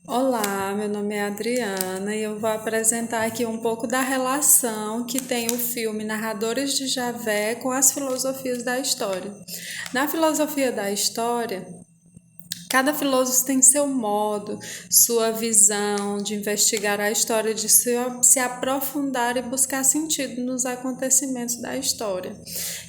Olá, meu nome é Adriana e eu vou apresentar aqui um pouco da relação que tem o filme Narradores de Javé com as filosofias da história. Na filosofia da história, cada filósofo tem seu modo, sua visão de investigar a história, de se aprofundar e buscar sentido nos acontecimentos da história.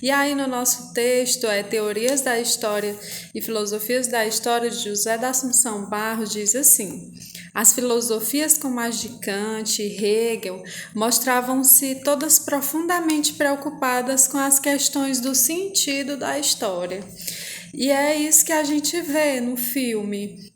E aí, no nosso texto, Teorias da História e Filosofias da História, de José da Assunção Barros, diz assim: as filosofias como as de Kant e Hegel mostravam-se todas profundamente preocupadas com as questões do sentido da história. E é isso que a gente vê no filme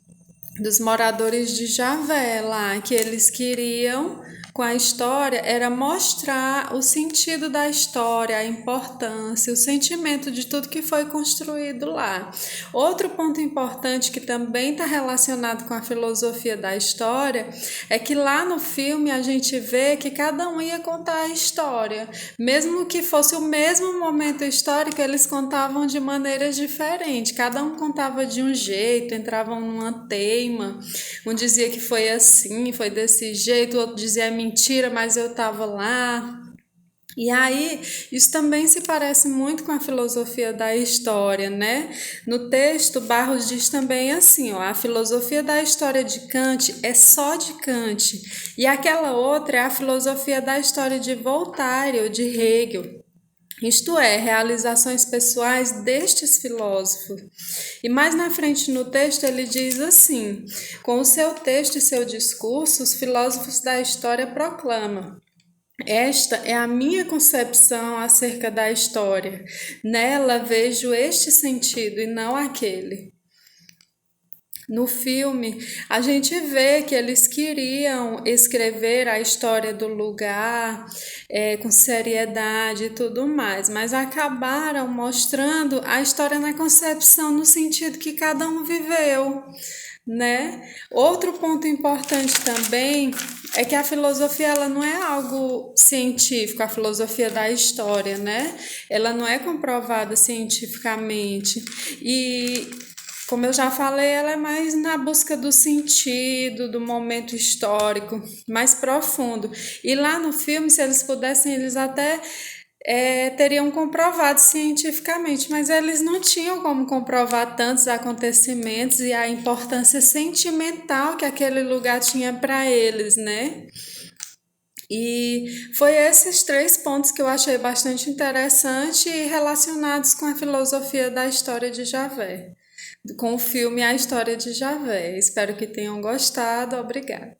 dos moradores de Javé lá, que eles queriam com a história era mostrar o sentido da história, a importância, o sentimento de tudo que foi construído lá. Outro ponto importante que também está relacionado com a filosofia da história é que lá no filme a gente vê que cada um ia contar a história, mesmo que fosse o mesmo momento histórico, eles contavam de maneiras diferentes, cada um contava de um jeito, entravam numa teima, um dizia que foi assim, foi desse jeito, o outro dizia é mentira, mas eu estava lá. E aí, isso também se parece muito com a filosofia da história, né? No texto, Barros diz também assim, ó, a filosofia da história de Kant é só de Kant, e aquela outra é a filosofia da história de Voltaire ou de Hegel. Isto é, realizações pessoais destes filósofos. E mais na frente no texto ele diz assim: com o seu texto e seu discurso, os filósofos da história proclamam. Esta é a minha concepção acerca da história. Nela vejo este sentido e não aquele. No filme, a gente vê que eles queriam escrever a história do lugar com seriedade e tudo mais, mas acabaram mostrando a história na concepção, no sentido que cada um viveu, né? Outro ponto importante também é que a filosofia ela não é algo científico, a filosofia da história, né? Ela não é comprovada cientificamente e como eu já falei, ela é mais na busca do sentido, do momento histórico, mais profundo. E lá no filme, se eles pudessem, eles até teriam comprovado cientificamente, mas eles não tinham como comprovar tantos acontecimentos e a importância sentimental que aquele lugar tinha para eles, né? E foi esses três pontos que eu achei bastante interessante e relacionados com a filosofia da história de Javé, com o filme A História de Javé. Espero que tenham gostado. Obrigada.